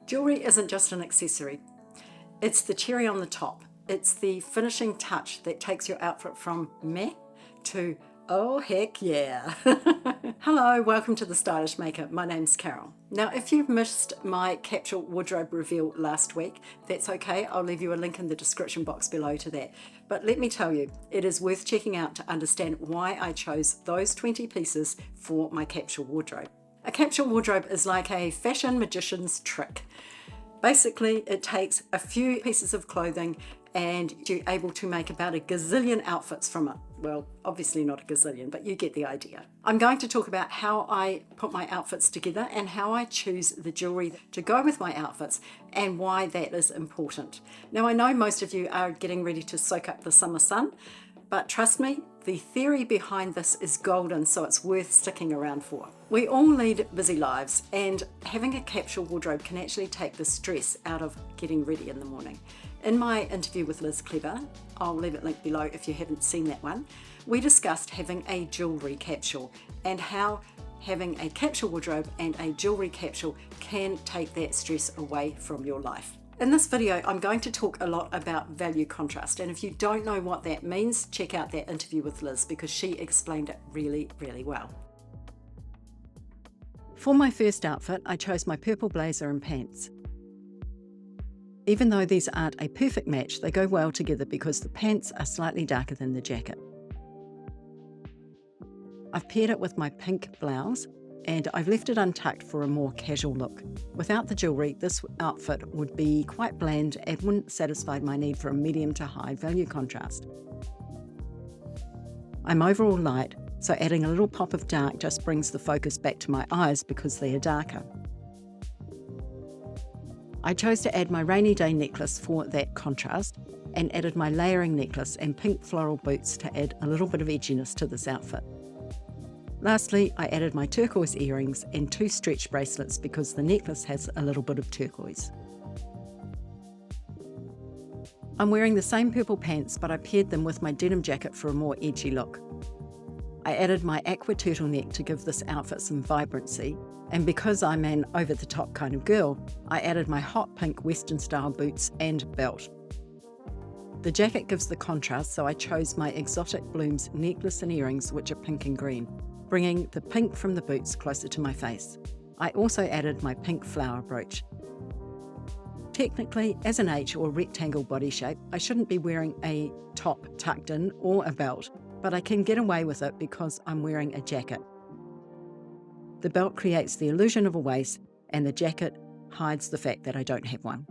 Jewellery isn't just an accessory. It's the cherry on the top. It's the finishing touch that takes your outfit from meh to oh heck yeah. Hello, welcome to The Stylish Maker. My name's Carol. Now if you've missed my capsule wardrobe reveal last week, that's okay. I'll leave you a link in the description box below to that. But let me tell you, it is worth checking out to understand why I chose those 20 pieces for my capsule wardrobe. A capsule wardrobe is like a fashion magician's trick. Basically, it takes a few pieces of clothing and you're able to make about a gazillion outfits from it. Well, obviously not a gazillion, but you get the idea. I'm going to talk about how I put my outfits together and how I choose the jewellery to go with my outfits and why that is important. Now, I know most of you are getting ready to soak up the summer sun, but trust me, the theory behind this is golden, so it's worth sticking around for. We all lead busy lives, and having a capsule wardrobe can actually take the stress out of getting ready in the morning. In my interview with Liz Clever, I'll leave it linked below if you haven't seen that one, we discussed having a jewellery capsule and how having a capsule wardrobe and a jewellery capsule can take that stress away from your life. In this video, I'm going to talk a lot about value contrast, and if you don't know what that means, check out that interview with Liz because she explained it really, really well. For my first outfit, I chose my purple blazer and pants. Even though these aren't a perfect match, they go well together because the pants are slightly darker than the jacket. I've paired it with my pink blouse, and I've left it untucked for a more casual look. Without the jewellery, this outfit would be quite bland and wouldn't satisfy my need for a medium to high value contrast. I'm overall light, so adding a little pop of dark just brings the focus back to my eyes because they are darker. I chose to add my rainy day necklace for that contrast and added my layering necklace and pink floral boots to add a little bit of edginess to this outfit. Lastly, I added my turquoise earrings and 2 stretch bracelets because the necklace has a little bit of turquoise. I'm wearing the same purple pants, but I paired them with my denim jacket for a more edgy look. I added my Aqua turtleneck to give this outfit some vibrancy, and because I'm an over-the-top kind of girl, I added my hot pink Western style boots and belt. The jacket gives the contrast, so I chose my exotic blooms necklace and earrings, which are pink and green, bringing the pink from the boots closer to my face. I also added my pink flower brooch. Technically, as an H or rectangle body shape, I shouldn't be wearing a top tucked in or a belt, but I can get away with it because I'm wearing a jacket. The belt creates the illusion of a waist, and the jacket hides the fact that I don't have one.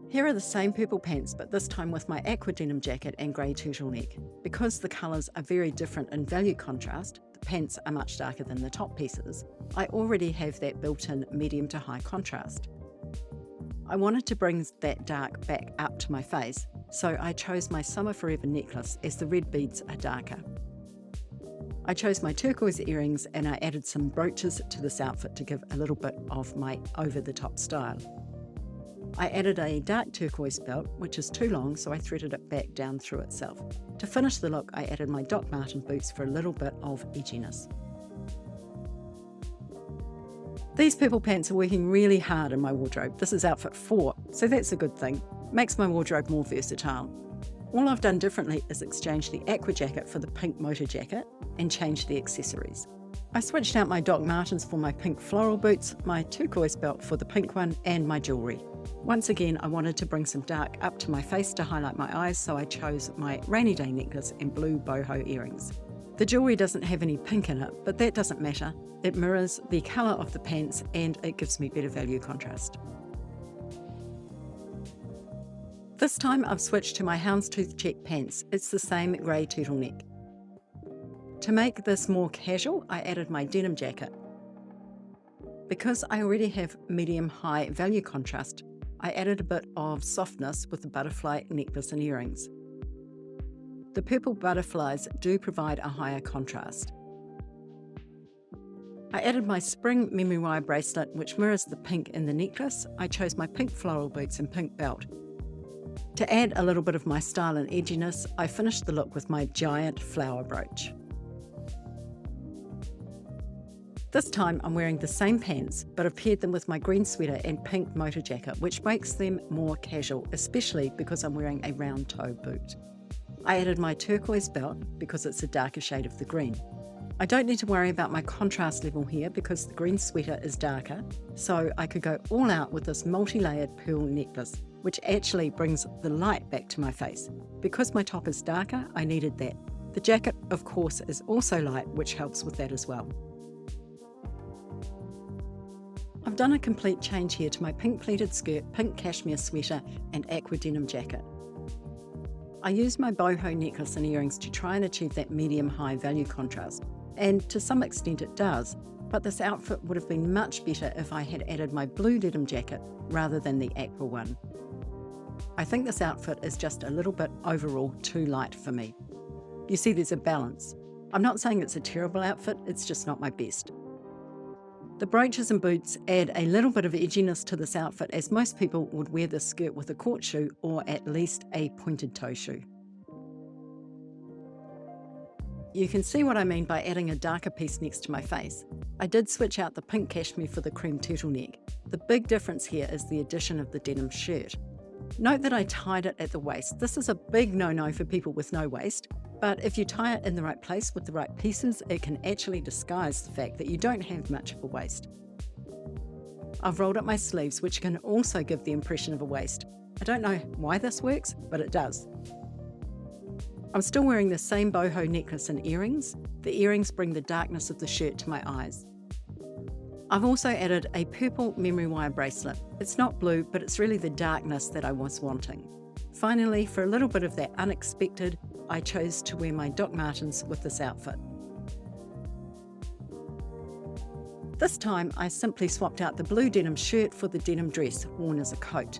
Here are the same purple pants, but this time with my aqua denim jacket and grey turtleneck. Because the colours are very different in value contrast, the pants are much darker than the top pieces, I already have that built-in medium to high contrast. I wanted to bring that dark back up to my face, so I chose my Summer Forever necklace as the red beads are darker. I chose my turquoise earrings and I added some brooches to this outfit to give a little bit of my over-the-top style. I added a dark turquoise belt, which is too long, so I threaded it back down through itself. To finish the look, I added my Doc Marten boots for a little bit of edginess. These purple pants are working really hard in my wardrobe. This is outfit 4, so that's a good thing. Makes my wardrobe more versatile. All I've done differently is exchange the aqua jacket for the pink Moto jacket and change the accessories. I switched out my Doc Martens for my pink floral boots, my turquoise belt for the pink one, and my jewellery. Once again, I wanted to bring some dark up to my face to highlight my eyes, so I chose my rainy day necklace and blue boho earrings. The jewellery doesn't have any pink in it, but that doesn't matter. It mirrors the colour of the pants and it gives me better value contrast. This time I've switched to my Houndstooth check pants. It's the same grey turtleneck. To make this more casual, I added my denim jacket. Because I already have medium-high value contrast, I added a bit of softness with the butterfly necklace and earrings. The purple butterflies do provide a higher contrast. I added my spring memory wire bracelet, which mirrors the pink in the necklace. I chose my pink floral boots and pink belt. To add a little bit of my style and edginess, I finished the look with my giant flower brooch. This time I'm wearing the same pants, but I've paired them with my green sweater and pink Moto jacket, which makes them more casual, especially because I'm wearing a round toe boot. I added my turquoise belt because it's a darker shade of the green. I don't need to worry about my contrast level here because the green sweater is darker, so I could go all out with this multi-layered pearl necklace, which actually brings the light back to my face. Because my top is darker, I needed that. The jacket, of course, is also light, which helps with that as well. I've done a complete change here to my pink pleated skirt, pink cashmere sweater and aqua denim jacket. I used my boho necklace and earrings to try and achieve that medium-high value contrast, and to some extent it does, but this outfit would have been much better if I had added my blue denim jacket rather than the aqua one. I think this outfit is just a little bit overall too light for me. You see, there's a balance. I'm not saying it's a terrible outfit, it's just not my best. The brooches and boots add a little bit of edginess to this outfit, as most people would wear this skirt with a court shoe or at least a pointed toe shoe. You can see what I mean by adding a darker piece next to my face. I did switch out the pink cashmere for the cream turtleneck. The big difference here is the addition of the denim shirt. Note that I tied it at the waist. This is a big no-no for people with no waist, but if you tie it in the right place with the right pieces, it can actually disguise the fact that you don't have much of a waist. I've rolled up my sleeves, which can also give the impression of a waist. I don't know why this works, but it does. I'm still wearing the same boho necklace and earrings. The earrings bring the darkness of the shirt to my eyes. I've also added a purple memory wire bracelet. It's not blue, but it's really the darkness that I was wanting. Finally, for a little bit of that unexpected, I chose to wear my Doc Martens with this outfit. This time, I simply swapped out the blue denim shirt for the denim dress worn as a coat.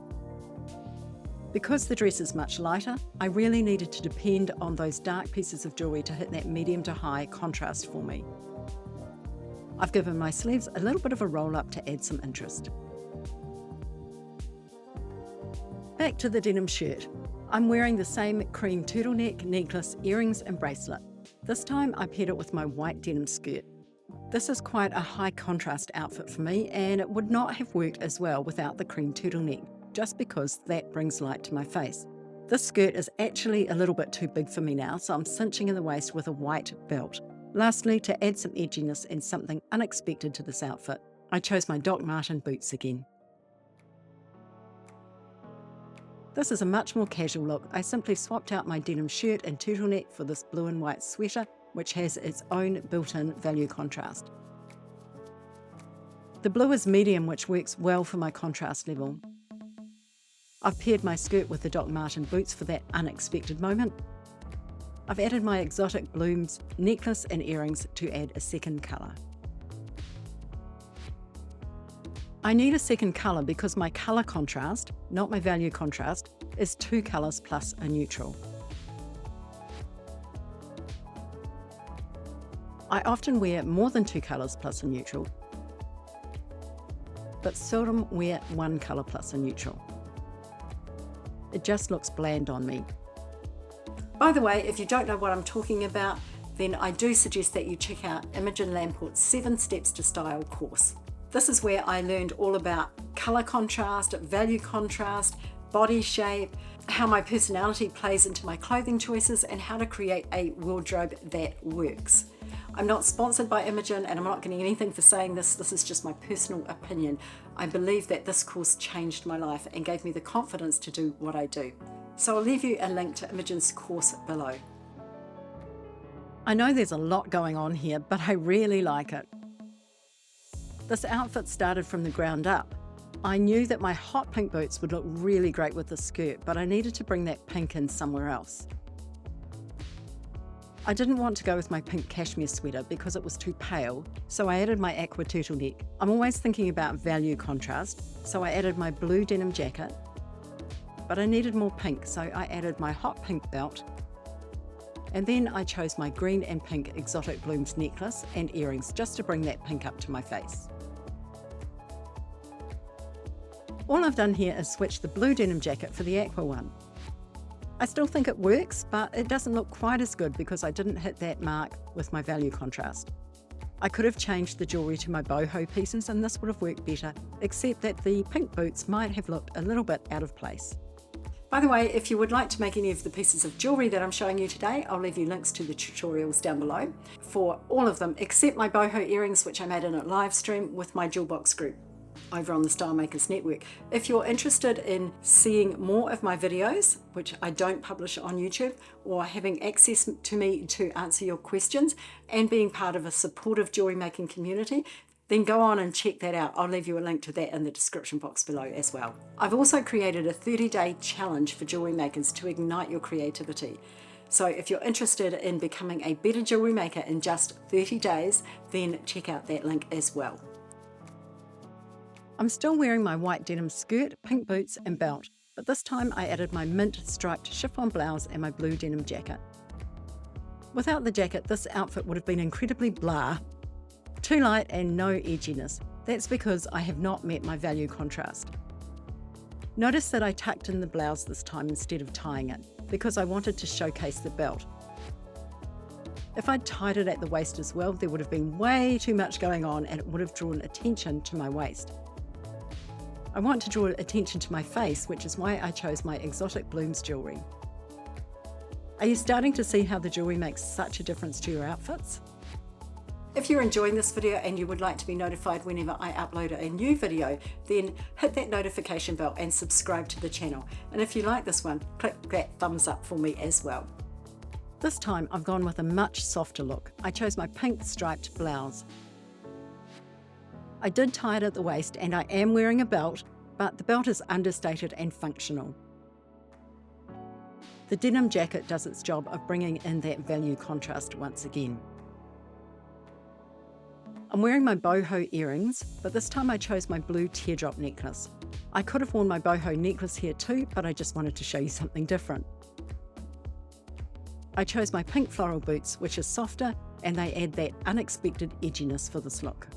Because the dress is much lighter, I really needed to depend on those dark pieces of jewellery to hit that medium to high contrast for me. I've given my sleeves a little bit of a roll up to add some interest. Back to the denim shirt. I'm wearing the same cream turtleneck, necklace, earrings and bracelet. This time I paired it with my white denim skirt. This is quite a high contrast outfit for me, and it would not have worked as well without the cream turtleneck, just because that brings light to my face. This skirt is actually a little bit too big for me now, so I'm cinching in the waist with a white belt. Lastly, to add some edginess and something unexpected to this outfit, I chose my Doc Marten boots again. This is a much more casual look. I simply swapped out my denim shirt and turtleneck for this blue and white sweater, which has its own built-in value contrast. The blue is medium, which works well for my contrast level. I've paired my skirt with the Doc Marten boots for that unexpected moment. I've added my exotic blooms, necklace and earrings to add a second colour. I need a second colour because my colour contrast, not my value contrast, is 2 colours plus a neutral. I often wear more than 2 colours plus a neutral, but seldom wear 1 colour plus a neutral. It just looks bland on me. By the way, if you don't know what I'm talking about, then I do suggest that you check out Imogen Lamport's 7 Steps to Style course. This is where I learned all about colour contrast, value contrast, body shape, how my personality plays into my clothing choices, and how to create a wardrobe that works. I'm not sponsored by Imogen, and I'm not getting anything for saying this. This is just my personal opinion. I believe that this course changed my life and gave me the confidence to do what I do. So I'll leave you a link to Imogen's course below. I know there's a lot going on here, but I really like it. This outfit started from the ground up. I knew that my hot pink boots would look really great with this skirt, but I needed to bring that pink in somewhere else. I didn't want to go with my pink cashmere sweater because it was too pale, so I added my aqua turtleneck. I'm always thinking about value contrast, so I added my blue denim jacket, but I needed more pink, so I added my hot pink belt, and then I chose my green and pink exotic blooms necklace and earrings just to bring that pink up to my face. All I've done here is switch the blue denim jacket for the aqua one. I still think it works, but it doesn't look quite as good because I didn't hit that mark with my value contrast. I could have changed the jewellery to my boho pieces and this would have worked better, except that the pink boots might have looked a little bit out of place. By the way, if you would like to make any of the pieces of jewellery that I'm showing you today, I'll leave you links to the tutorials down below for all of them, except my boho earrings, which I made in a live stream with my Jewel Box group over on the Style Makers Network. If you're interested in seeing more of my videos, which I don't publish on YouTube, or having access to me to answer your questions and being part of a supportive jewellery making community, then go on and check that out. I'll leave you a link to that in the description box below as well. I've also created a 30-day challenge for jewellery makers to ignite your creativity. So if you're interested in becoming a better jewellery maker in just 30 days, then check out that link as well. I'm still wearing my white denim skirt, pink boots and belt, but this time I added my mint striped chiffon blouse and my blue denim jacket. Without the jacket, this outfit would have been incredibly blah. Too light and no edginess. That's because I have not met my value contrast. Notice that I tucked in the blouse this time instead of tying it, because I wanted to showcase the belt. If I'd tied it at the waist as well, there would have been way too much going on and it would have drawn attention to my waist. I want to draw attention to my face, which is why I chose my exotic blooms jewellery. Are you starting to see how the jewellery makes such a difference to your outfits? If you're enjoying this video and you would like to be notified whenever I upload a new video, then hit that notification bell and subscribe to the channel. And if you like this one, click that thumbs up for me as well. This time I've gone with a much softer look. I chose my pink striped blouse. I did tie it at the waist and I am wearing a belt, but the belt is understated and functional. The denim jacket does its job of bringing in that value contrast once again. I'm wearing my boho earrings, but this time I chose my blue teardrop necklace. I could have worn my boho necklace here too, but I just wanted to show you something different. I chose my pink floral boots, which are softer and they add that unexpected edginess for this look.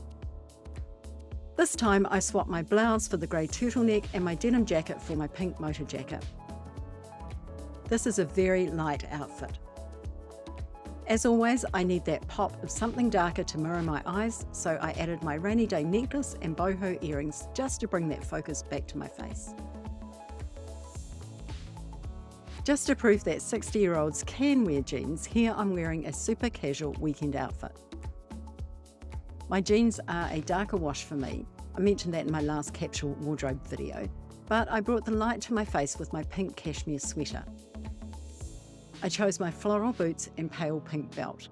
This time I swapped my blouse for the grey turtleneck and my denim jacket for my pink Moto jacket. This is a very light outfit. As always, I need that pop of something darker to mirror my eyes, so I added my rainy day necklace and boho earrings just to bring that focus back to my face. Just to prove that 60-year-olds can wear jeans, here I'm wearing a super casual weekend outfit. My jeans are a darker wash for me. I mentioned that in my last capsule wardrobe video, but I brought the light to my face with my pink cashmere sweater. I chose my floral boots and pale pink belt.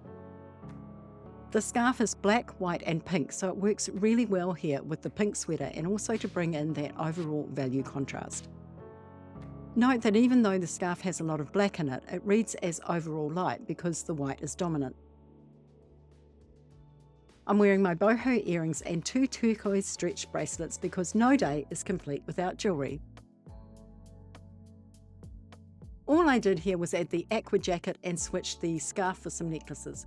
The scarf is black, white and pink, so it works really well here with the pink sweater and also to bring in that overall value contrast. Note that even though the scarf has a lot of black in it, it reads as overall light because the white is dominant. I'm wearing my boho earrings and 2 turquoise stretch bracelets because no day is complete without jewellery. All I did here was add the Aqua jacket and switch the scarf for some necklaces.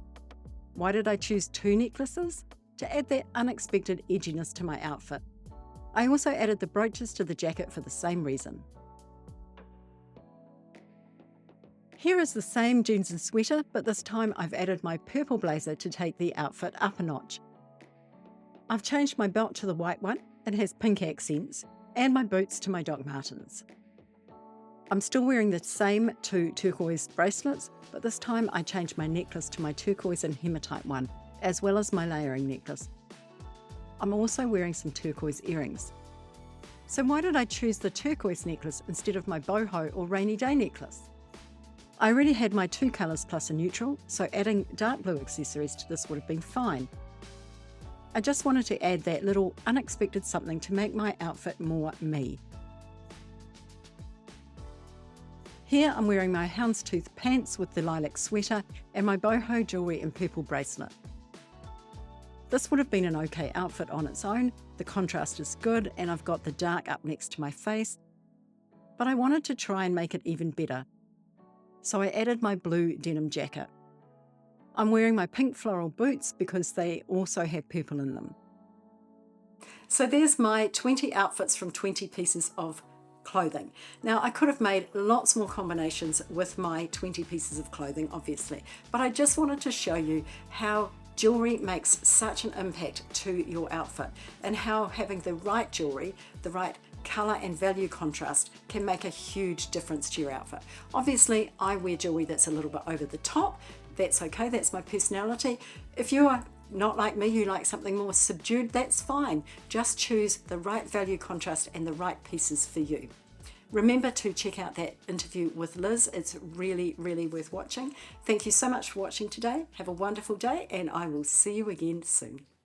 Why did I choose 2 necklaces? To add that unexpected edginess to my outfit. I also added the brooches to the jacket for the same reason. Here is the same jeans and sweater, but this time I've added my purple blazer to take the outfit up a notch. I've changed my belt to the white one, it has pink accents, and my boots to my Doc Martens. I'm still wearing the same 2 turquoise bracelets, but this time I changed my necklace to my turquoise and hematite one, as well as my layering necklace. I'm also wearing some turquoise earrings. So why did I choose the turquoise necklace instead of my boho or rainy day necklace? I already had my 2 colours plus a neutral, so adding dark blue accessories to this would have been fine. I just wanted to add that little unexpected something to make my outfit more me. Here I'm wearing my Houndstooth pants with the lilac sweater and my boho jewellery and purple bracelet. This would have been an okay outfit on its own, the contrast is good and I've got the dark up next to my face, but I wanted to try and make it even better. So I added my blue denim jacket. I'm wearing my pink floral boots because they also have purple in them. So there's my 20 outfits from 20 pieces of clothing. Now I could have made lots more combinations with my 20 pieces of clothing obviously, but I just wanted to show you how Jewellery makes such an impact to your outfit, and how having the right jewellery, the right colour and value contrast can make a huge difference to your outfit. Obviously, I wear jewellery that's a little bit over the top. That's okay, that's my personality. If you're not like me, you like something more subdued, that's fine. Just choose the right value contrast and the right pieces for you. Remember to check out that interview with Liz. It's really, really worth watching. Thank you so much for watching today. Have a wonderful day, and I will see you again soon.